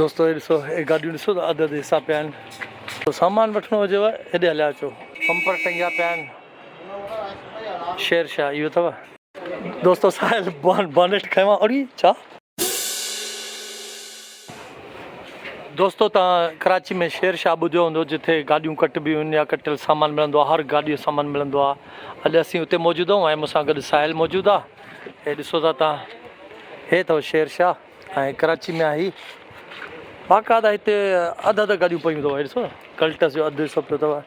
दोस्तों ये ॾिसो हे गाॾियूं ॾिसो त अधु अधु हिसा पिया आहिनि। तो सामान वठिणो हुजेव हेॾे हलिया अचो। बम्पर टंगिया पिया आहिनि। शेरशाह इहो अथव। दोस्तों साहिल बॉनेट खयों अड़ी छा? दोस्तों तव्हां कराची में शेरशाह ॿुधियो हूंदो जिथे गाॾियूं कटिबियूं आहिनि या कटियल सामान मिलंदो आहे, हर गाॾीअ जो सामान मिलंदो आहे। अॼु असीं हुते मौजूदु आहियूं ऐं मूंसां गॾु साहिल मौजूदु आहे। हे ॾिसो था तव्हां, हे अथव शेरशाह ऐं कराची में आहे। बाक़ाइदा हिते अधु अधु गाॾियूं पयूं अथव। ॾिसो कल्टस जो अधु हिसो पियो अथव।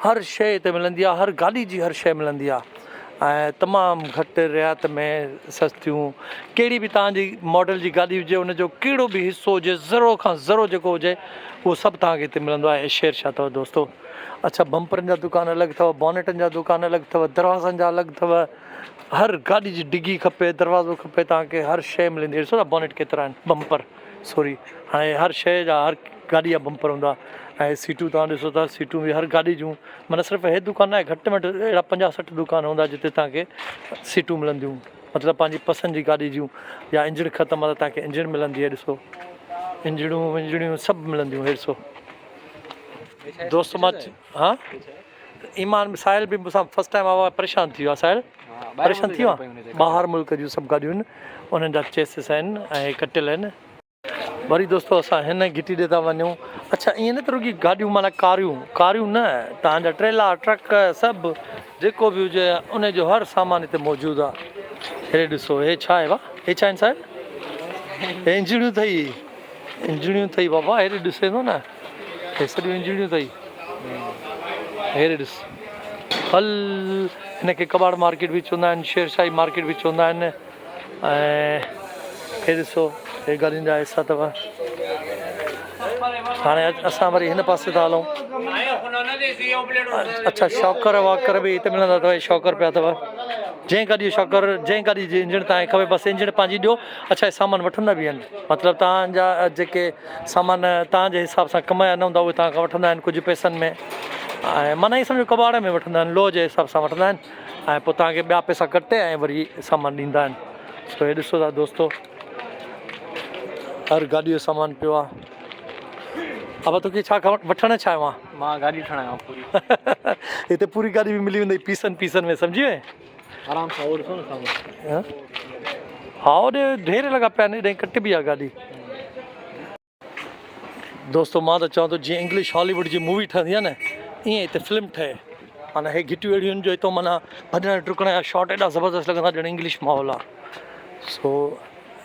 हर शइ हिते मिलंदी आहे, हर गाॾी जी हर शइ मिलंदी आहे ऐं तमामु घटि रियायत में सस्तियूं। कहिड़ी बि तव्हांजी मॉडल जी गाॾी हुजे, उनजो कहिड़ो बि हिसो हुजे, ज़रो खां ज़रो जेको हुजे उहो सभु तव्हांखे हिते मिलंदो आहे। शेरशाह अथव दोस्तों। अच्छा, बम्परनि जा दुकान अलॻि अथव, बॉनेटनि जा दुकान अलॻि अथव, दरवाज़नि जा अलॻि अथव। हर गाॾी जी डिगी खपे, दरवाज़ो खपे, तव्हांखे हर शइ मिलंदी। ॾिसो था बॉनेट केतिरा आहिनि, बम्पर सॉरी, हाणे हर शइ जा हर गाॾी जा बम्पर हूंदा ऐं सीटूं तव्हां ॾिसो था, सीटूं बि हर गाॾी जूं। माना सिर्फ़ु हे दुकान आहे, घटि में घटि अहिड़ा 50-60 दुकान हूंदा जिते तव्हांखे सीटूं मिलंदियूं, मतिलबु पंहिंजी पसंदि जी गाॾी जूं। या इंजण ख़तमु आहे त तव्हांखे इंजण मिलंदी आहे। ॾिसो इंजणियूं सभु मिलंदियूं। हे ॾिसो दोस्त मां हा ईमान साहिल बि मूंसां फस्ट टाइम आयो आहे, परेशान थी वियो आहे। साहिल परेशान थी वियो आहे। ॿाहिरि मुल्क जूं सभु गाॾियूं आहिनि, उन्हनि जा चेसिस आहिनि ऐं कटियल आहिनि। वरी दोस्तों असां हिन घिटी ॾे था वञूं। अच्छा, ईअं न त रुॻी गाॾियूं माना कारियूं न, तव्हांजा ट्रेला ट्रक सभु जेको बि हुजे उनजो हर सामान हिते मौजूदु आहे। हे ॾिसो हे छा आहे? वाह, हे छा आहिनि साहिल? हे इंजणियूं अथई बाबा। हेॾे ॾिसे थो न, हे सॼियूं इंजणियूं अथई। हेॾे ॾिस, हल हिनखे कबाड़ मार्केट बि चवंदा आहिनि, शेरशाही मार्केट बि चवंदा आहिनि। ऐं हे ॾिसो हे गाॾियुनि जा हिसा अथव। हाणे असां वरी हिन पासे था हलूं। अच्छा, शॉकर वॉकर बि हिते मिलंदा अथव। शॉकर पिया अथव। जंहिं गाॾी शॉकर, जंहिं गाॾी जी इंजण तव्हांखे खपे बसि इंजण पंहिंजी ॾियो। अच्छा, हे सामान वठंदा बि आहिनि, मतिलबु तव्हांजा जेके सामान तव्हांजे हिसाब सां कमाया न हूंदा उहे तव्हांखां वठंदा आहिनि कुझु पैसनि में। ऐं माना ई सम्झो कबाड़ में वठंदा आहिनि, लो जे हिसाब सां वठंदा आहिनि ऐं पोइ तव्हांखे ॿिया पैसा कटे ऐं वरी सामान ॾींदा आहिनि। सो हे ॾिसो था दोस्तो, हर गाॾीअ जो सामान पियो आहे। अब तोखे छा वठणु छा आयो आहे? मां गाॾी ठाहियां पूरी। हिते पूरी गाॾी बि मिली वेंदी पीसनि में, सम्झी वए आराम सां। और सुन सां हा, होॾे ढेर लॻा पिया आहिनि, हेॾे कटिबी आहे गाॾी। दोस्तो मां त चवां थो जीअं इंग्लिश हॉलीवुड जी मूवी ठहंदी आहे न, ईअं हिते फिल्म ठहे। माना हे घिटियूं अहिड़ियूं आहिनि जो हितां माना भॼण टुकण जा शॉट एॾा ज़बरदस्त लॻंदा ॼण इंग्लिश माहौल आहे। सो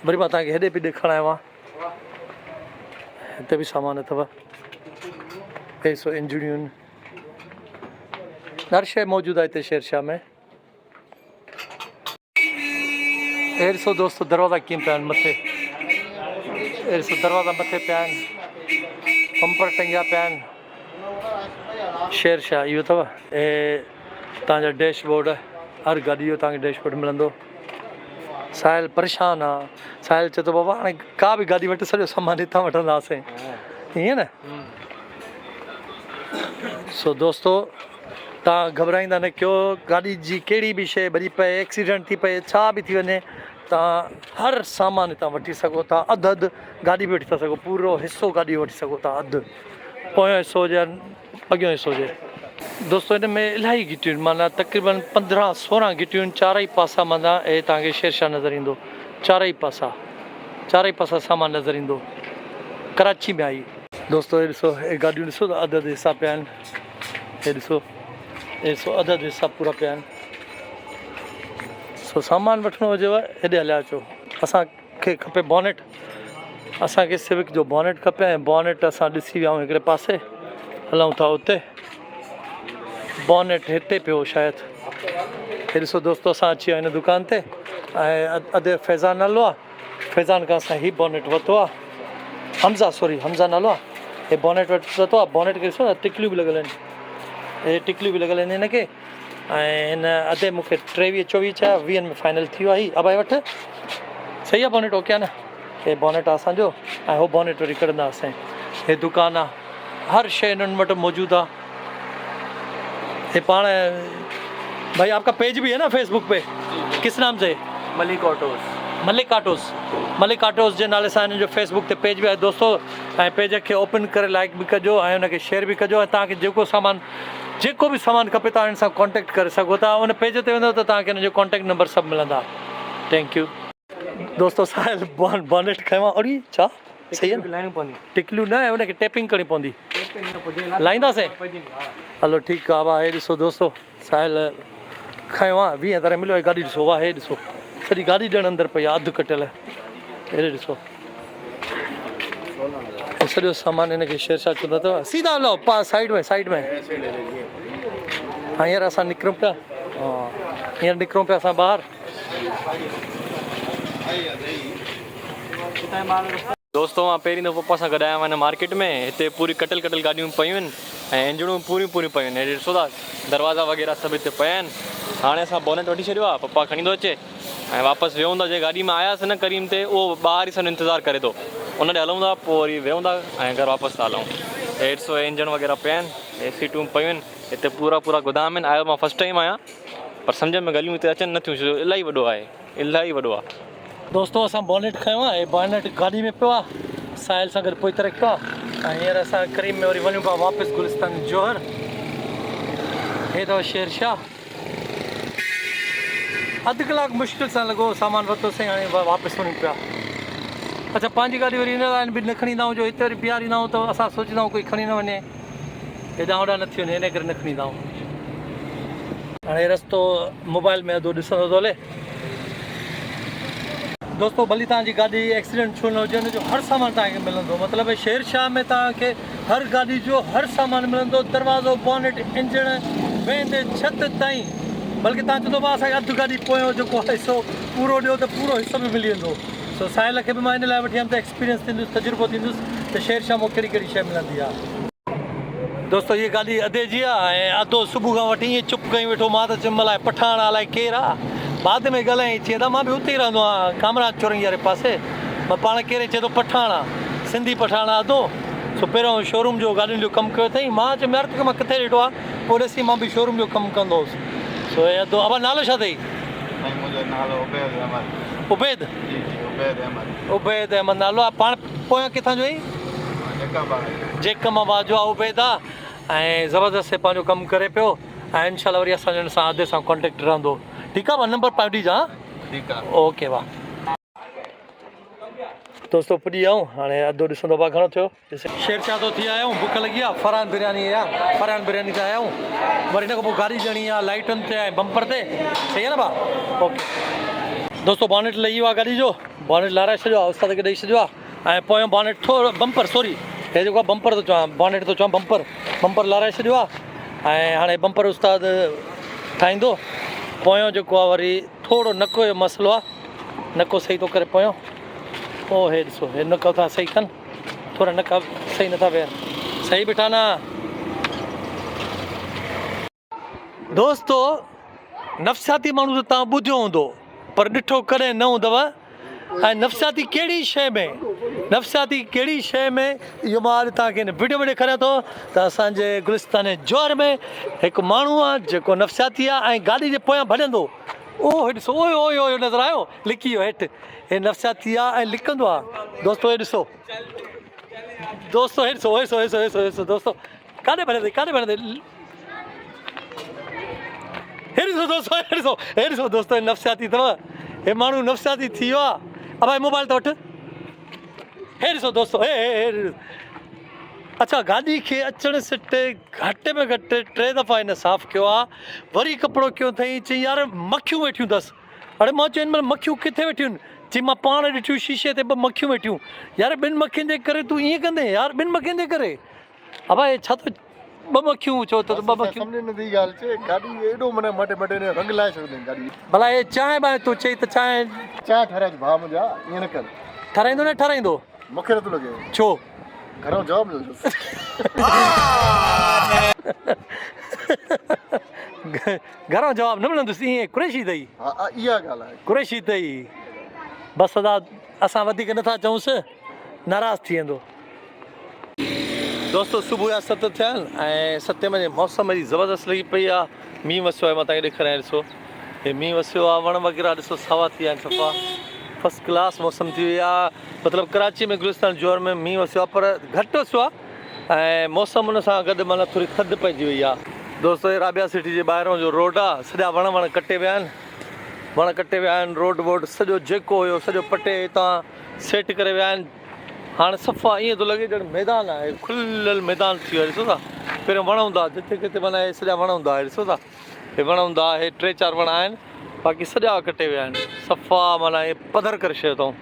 वरी मां तव्हांखे हेॾे बि ॾेखारण आयो आहियां। हिते बि सामान अथव। हे सो इंजणियूं आहिनि, हर शइ मौजूदु आहे हिते शेरशाह में। हे ॾिसो दोस्तो दरवाज़ा कीअं पिया आहिनि मथे। हे ॾिसो दरवाज़ा मथे पिया आहिनि, बम्पर टंगिया पिया आहिनि। शेरशाह इहो अथव। हे तव्हांजा डैशबोर्ड, हर गाॾी जो तव्हांखे डैशबोर्ड मिलंदो। साहिल परेशान आहे। साहिल चए थो बाबा हाणे का बि गाॾी वठी सॼो सामान हितां वठंदासीं, ईअं न। सो दोस्तो तव्हां घबराईंदा न कयो। गाॾी जी कहिड़ी बि शइ भॼी पए, एक्सीडेंट थी पए, छा बि थी वञे, तव्हां हर सामान हितां वठी सघो था। अधु अधु गाॾी बि वठी था सघो, पूरो हिसो गाॾी वठी सघो था। अधु पोयों हिसो हुजे, अॻियों हिसो हुजे। दोस्तो हिन में इलाही घिटियूं आहिनि, माना तक़रीबन 15-16 घिटियूं आहिनि। चारई पासा माना हे तव्हांखे शेरशाह नज़र ईंदो। चारई पासा सामान नज़र ईंदो। कराची में आई दोस्तो। हे ॾिसो हे गाॾियूं ॾिसो त अधु अधु हिसा पिया आहिनि। हे ॾिसो अधु अधु हिसा पूरा पिया आहिनि। सो सामान वठिणो हुजेव हेॾे हलिया अचो। असांखे खपे बॉनेट, असांखे सिविक जो बॉनेट खपे ऐं बॉनेट असां ॾिसी विया आहियूं हिकिड़े पासे, हलूं था उते। बॉनेट हिते पियो शायदि। हे ॾिसो दोस्तो असां अची विया हिन दुकान ते ऐं अधु फैज़ान नालो आहे। फैज़ान खां असां हीउ बॉनेट वरितो आहे। हमज़ा नालो आहे। हे बॉनेट वरितो आहे। बॉनेट खे ॾिसो न टिकलियूं बि लॻल आहिनि, हे टिकलियूं बि लॻल आहिनि हिनखे। ऐं हिन अधे मूंखे 23-24 चया, 20 में फाइनल थी वियो आहे। अबाए वटि सही आहे बॉनेट, ओके आहे न। हे बॉनेट आहे असांजो ऐं हो बॉनेट वरी कढंदासीं। हे दुकानु आहे, हर शइ हिननि वटि मौजूदु आहे। ये भाई आपका पेज भी है ना फेसबुक पे, किस नाम से? मलिक ऑटोस। मलिक आटोस जे नाले सां हिन जो फेसबुक ते पेज बि आहे दोस्तो, ऐं पेज खे ओपन करे लाइक बि कजो ऐं हुनखे शेयर बि कजो, ऐं तव्हांखे जेको बि सामान खपे तव्हां हिन सां कॉन्टेक्ट करे सघो था। उन पेज ते वेंदो त तव्हांखे हिन जो कॉन्टेक्ट नंबर सभु मिलंदा। थैंक यू दोस्तो। साहिल बॉनेट खयों आहे। अड़ी छा सही आहे लाइनूं पवंदी टिकलियूं न, हुनखे टेपिंग करणी पवंदी। लाईंदासीं हलो ठीकु आहे। वाह हे ॾिसो दोस्तो, साहिल खयों आहे 20,000 मिलियो आहे। गाॾी ॾिसो, वाह हे ॾिसो सॼी गाॾी ॼण अंदरि पई आहे, अधु कटियल। हेॾे ॾिसो सॼो सामान हिनखे शेरशाह चवंदा अथव। सीधा हलो साइड में हींअर असां निकिरूं पिया, हींअर निकिरूं पिया असां ॿाहिरि। दोस्तो मां पहिरीं दफ़ो पप्पा सां गॾु आहियां हिन मार्केट में। हिते पूरी कटियल गाॾियूं पयूं आहिनि ऐं इंजणूं पूरियूं पयूं आहिनि। हेॾे ॾिसो था दरवाज़ा वग़ैरह सभु हिते पिया आहिनि। हाणे असां बोनेट वठी छॾियो आहे, पप्पा खणी थो अचे ऐं वापसि वेहूं था। जे गाॾी में आयासीं न करीम ते, उहो ॿाहिरि ई असांजो इंतज़ारु करे थो। उन ॾे हलूं था, पोइ वरी वेहूं था ऐं घर वापसि था हलूं। 150 इंजण वग़ैरह पिया आहिनि, सीटूं पयूं आहिनि। हिते पूरा गोदाम आहिनि। आयो मां फस्ट टाइम आहियां, पर सम्झ में ॻाल्हियूं हिते अचनि नथियूं छो इलाही वॾो आहे, इलाही वॾो आहे। दोस्तो असां बॉनेट खयों आहे, बॉनेट गाॾी में पियो आहे, साहिल सां गॾु पोइ तरह रखियो आहे। ऐं हींअर असां करीम में वरी वञूं पिया वापसि गुलिस्तान जौहर। हे अथव शेरशाह। अधु कलाकु मुश्किल सां लॻो, सामान वरितोसीं, हाणे वापसि वञूं पिया। अच्छा पंहिंजी गाॾी वरी हिन लाइ बि न खणींदा आहियूं जो हिते वरी बीहारींदा आहियूं त असां सोचींदा आहियूं कोई खणी न वञे, हेॾां होॾां न थी वञे, हिन करे न खणींदा आहियूं। हाणे रस्तो मोबाइल में अधु ॾिसंदो थो हले। दोस्तो भली तव्हांजी गाॾी एक्सीडेंट छो न हुजे, हुनजो हर सामान तव्हांखे मिलंदो। मतिलबु शेरशाह में तव्हांखे हर गाॾी जो हर सामान मिलंदो, दरवाज़ो, बॉनेट, इंजण, वेंदे छत ताईं। बल्कि तव्हां चवंदो मां असांखे अधु गाॾी पोयों जेको हिसो पूरो ॾियो त पूरो हिसो बि मिली वेंदो। सो साहिल खे बि मां हिन लाइ वठी आयुमि त एक्सपीरियंस थींदुसि, तजुर्बो थींदुसि त शेरशाह में कहिड़ी शइ मिलंदी आहे। दोस्तो हीअ गाॾी अधे जी आहे ऐं अधो सुबुह खां वठी ईअं चुप कई वेठो। मां त चयमि अलाए पठाण अलाए केरु आहे। बाद में ॻाल्हाई, चए त मां बि उते ई रहंदो आहियां कामराज चौरंगी वारे पासे। मां पाण केरु चए थो पठाण आहे, सिंधी पठाण आहे अधो। सो पहिरियों शोरूम जो गाॾियुनि जो कमु कयो अथई। मां चयो यार तोखे मां किथे ॾिठो आहे, पोइ ॾिसी मां बि शोरूम जो कमु कंदो हुउसि। सो हे अधो। अब नालो छा अथई? उबैद अहमद नालो आहे। पाण पोयां किथां जो ई? जेकमाबाद जो आहे उबैद आहे ऐं ज़बरदस्त पंहिंजो कमु करे पियो। ऐं इनशाला वरी असांजो हिन सां आदे सां कॉन्टेक्ट रहंदो। ठीकु आहे, मां नंबर पाए ॾिजां। ठीकु आहे, ओके वाह। दोस्तो पुॼी वियाऊं, हाणे अधु ॾिसंदो भाउ घणो थियो। शेरशाह तो थी आया आहियूं, बुख लॻी आहे। फरहान बिरयानी ते आया आहियूं। वरी हिन खां पोइ गाॾी ॾियणी आहे लाइटुनि ते ऐं बम्पर ते, सही आहे न भाउ? ओके दोस्तो बॉनेट लही वियो आहे गाॾी जो, बॉनेट लाराए छॾियो आहे, उस्ताद खे ॾेई छॾियो आहे। ऐं पोयों बॉनेट थोरो बम्पर, सॉरी हे जेको आहे बम्पर थो चवां, बॉनेट थो चवां, बम्पर लाराए छॾियो आहे। ऐं हाणे बम्पर उस्ताद ठाहींदो। पोयों जेको आहे वरी थोरो नको जो मसइलो आहे, नको सही थो करे पोयों। पोइ हे ॾिसो, हे नका था सही कनि, थोरा नका सही नथा वेहनि, सही बीठा न। दोस्तो नफ़्सियाती माण्हू त तव्हां ॿुधियो हूंदो, पर ॾिठो कॾहिं न हूंदव। ऐं नफ़्सियाती कहिड़ी शइ में इहो मां अॼु तव्हांखे हिन वीडियो में ॾेखारियां थो त असांजे गुलिस्तान जौहर में हिकु माण्हू आहे जेको नफ़्सियाती आहे ऐं गाॾी जे पोयां भॼंदो। ओह ॾिसो, ओयो नज़र आयो, लिकी वियो हेठि। हे नफ़्सियाती आहे ऐं लिकंदो आहे। दोस्तो हे ॾिसो, दोस्तो काॾे भॼंदे हे ॾिसो दोस्तो, हे नफ़्सियाती अथव। हे माण्हू नफ़्सियाती थी वियो आहे। अब भाई मोबाइल त वठि। हे ॾिसो दोस्तो, हे अच्छा गाॾी खे अचण सिटे घटि में घटि 3 दफ़ा हिन साफ़ु कयो आहे। वरी कपिड़ो कयो अथई, चई यार मखियूं वेठियूं अथसि। अड़े मां चयो हिन महिल मखियूं किथे वेठियूं आहिनि? चई मां पाण ॾिठियूं शीशे ते 2 मखियूं वेठियूं। यार 2 मखियुनि जे करे तूं ईअं कंदे यार? 2 मखियुनि जे करे? अब भाई छा थो 2 मखियूं चओ त 2 मखियूं भला हे चांहि बांहि तूं चई त चांहि ठाराईंदो न ठाराईंदो? मूंखे नथो लॻे छो? घणो जवाब मिलंदुसि। घणो जवाब न मिलंदुसि? ईअं कुरैशी अथई? हा इहा ॻाल्हि आहे, कुरैशी अथई। बसि असां वधीक नथा चऊंसि, नाराज़ थी वेंदो। दोस्तो सुबुह जा 7 थिया आहिनि ऐं 7 बजे मौसम एॾी ज़बरदस्त लॻी पई आहे। मींहुं वसियो आहे, मां तव्हांखे ॾेखारियां। ॾिसो हे मींहुं वसियो आहे, वण वग़ैरह ॾिसो सावा थी विया आहिनि सफ़ा। फर्स्ट क्लास मौसम थी वई आहे। मतिलबु कराची में गुलिस्तान जोर में मींहुं वसियो आहे पर घटि वसियो आहे ऐं मौसम उन सां गॾु माना थोरी थधि पइजी वई आहे। दोस्तो हे राबिया सिटी जे ॿाहिरों जो रोड आहे, सॼा वण कटे विया आहिनि, वण कटे विया आहिनि, रोड वोड सॼो जेको हुयो सॼो पटे हितां सेट करे विया आहिनि। हाणे सफ़ा ईअं थो लॻे ॼण मैदान आहे, खुलियल मैदान थी वियो आहे। ॾिसो था पहिरियों वण हूंदा जिते किथे माना हे सॼा वण हूंदा हुआ, ॾिसो था हे वण हूंदा, हे 3-4 वण आहिनि, बाक़ी सॼा कटे विया आहिनि, सफ़ा माना हे पधर करे छॾियो अथऊं।